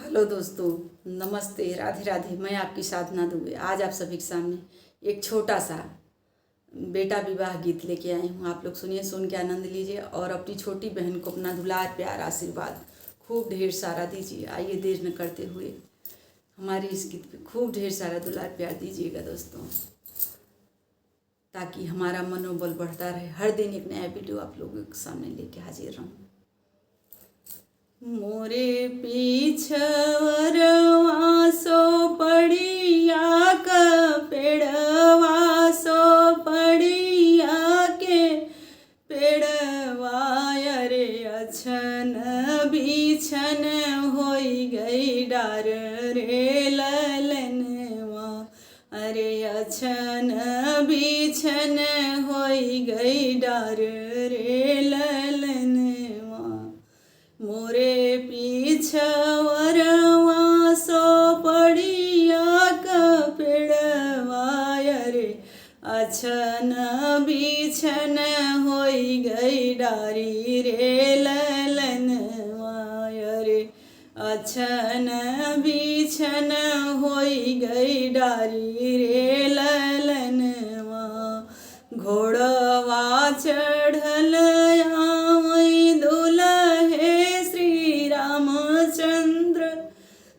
Hello दोस्तों, नमस्ते, राधे राधे। मैं आपकी साधना दुबे आज आप सभी के सामने एक छोटा सा बेटा विवाह गीत लेके आई हूँ। आप लोग सुनिए, सुन के आनंद लीजिए और अपनी छोटी बहन को अपना दुलार प्यार आशीर्वाद खूब ढेर सारा दीजिए। आइए देर न करते हुए हमारे इस गीत पे खूब ढेर सारा दुलार प्यार दीजिएगा दोस्तों, ताकि हमारा मनोबल बढ़ता रहे। हर दिन एक नया वीडियो आप लोगों के सामने लेके हाजिर रहूँ। मोरे पीछवरवा सो पड़िया क पेड़वा सो पड़िया के पेड़वा रे अछन बिछन होई गई डार रे ललनवा। अरे अछन बिछन होई गई डार रे ललनवा। मोरे पीछवरवा सो पड़िया क पेड़वा रे अछन बिछन होई गई डारी रे ललनवा। रे अछन बिछन होई गई डारी रे ललनवा। घोड़वा चढ़ल आवई दुल्हे श्री रामचंद्र,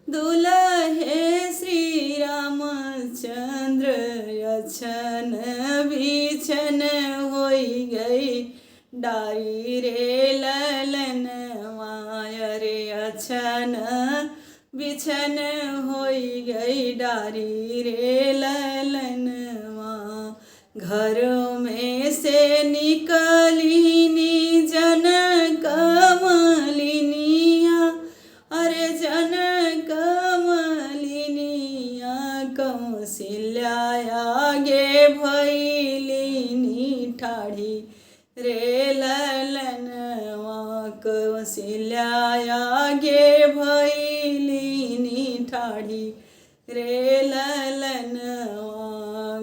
दुल्हे श्री रामचंद्र। अछन बिछन होई गई डारी रे ललनवा। रे अछन बिछन होई गई डारी रे ललनवा। घर में से निकली जन कमलिनिया, अरे जन कमलिनिया। कौशल्या आगे भैलिनी ठाढ़ी रे ललनवा। कौशल्या आगे भैलिनी ठाढ़ी रे ललनवा।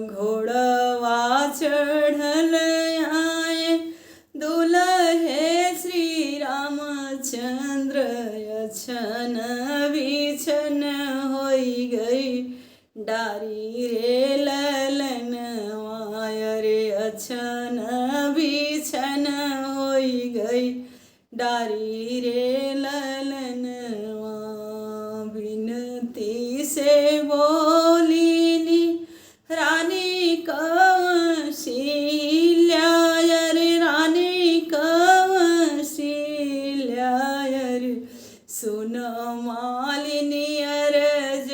घोड़वा चढ़ल आए दुल्हे श्री रामचंद्र। अछन बिछन होई गई डारी रे ललनवा। रे अछन बिछन होई गई डारी रे ललनवा। बिनती से बोलीनी रानी कौशल्या, रे रानी कौशल्या। रे सुन मालिनी अरज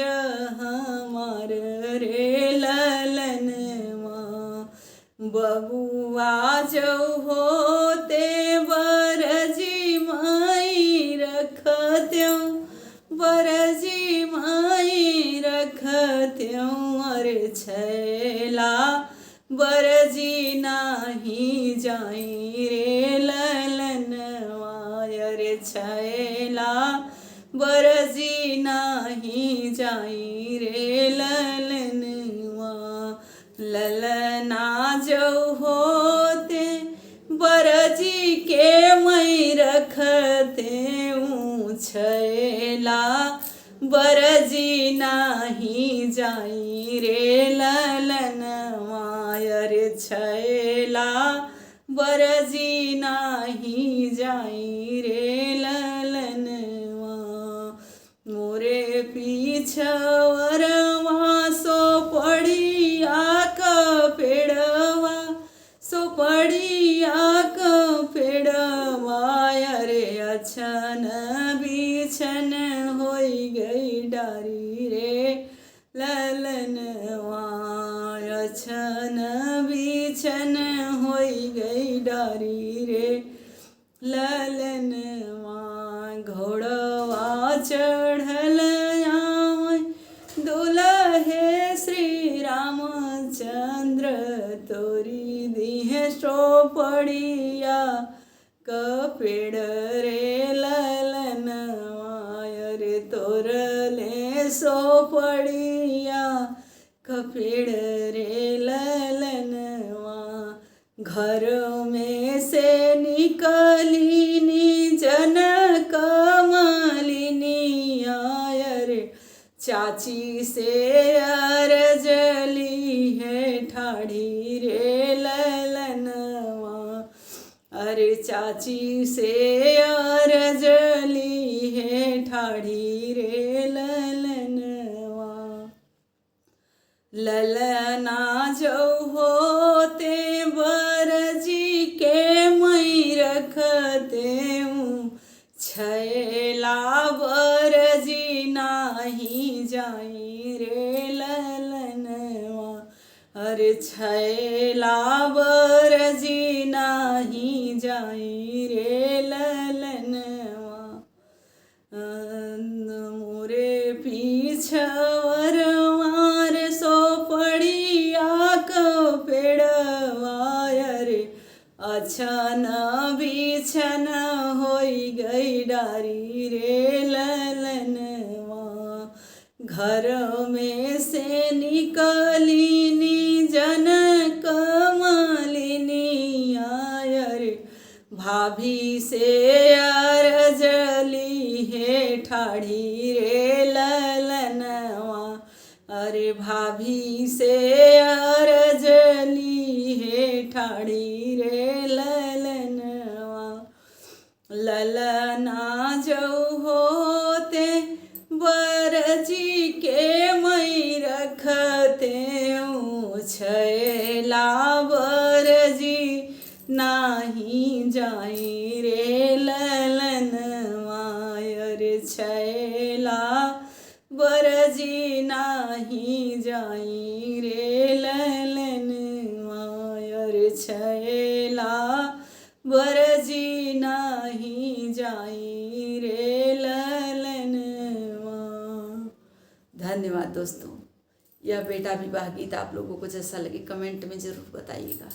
हमार रे ललनवा। बबुआ जो होते बरजी माई रखत्यों, बरजी माई रखत्यों। अरे छैला बरजी नाही जाई रे ललनवा। अरे छैला बरजी नाही जाई रे ललनवा। ललना जो होते बरजी के मई रखते छैला बरजी नाही जाई रे ललनवा। रे छैला बरजी नाही जाई रे ललनवा। मोरे पीछवरवा सो पड़िया क पेड़वा, सो पड़िया क पेड़वा। रे अछन बिछन होई गई डारी रे ललनवा। अछन बिछन होई गई डारी रे ललनवा। घोड़वा चढ़ल आवै दुल्हे श्री रामचंद्र। तोरी दिहे सो पड़िया क पेड़ रे ललनवा। रे तोरले सो पड़िया क पेड़ रे ललनवा। घर में से निकली जन कमलिनिया। चाची से अरजली है ठाढ़ी रे ललनवा। अरे चाची से अरजली है ठाढ़ी रे ललनवा। ललना जो होते बरजी के मई रखते हूँ, छैला बरजी नाही जाई रे ललनवा। अरे छैला बरजी नाही जाई रे ललनवा। मोरे पीछवर मार सोपड़िया को पेड़वा। अरे अछन बिछन होई गई डारी रे ललनवा। घर में से निकलिनी जन कमलिनी। अरे भाभी से अरजली है ठाढ़ी रे ललनवा। अरे भाभी से अरजली है ठाढ़ी रे ललनवा। ललना जो होते बरजी के मई रखते हूँ, छैला बरजी नाही जाई रे ललनवा। अरे छैला बरजी नाही जाई रे ललनवा। अरे छैला बरजी नाही जाई रे ललनवा। धन्यवाद दोस्तों। यह बेटा विवाह गीत आप लोगों को जैसा लगे कमेंट में ज़रूर बताइएगा।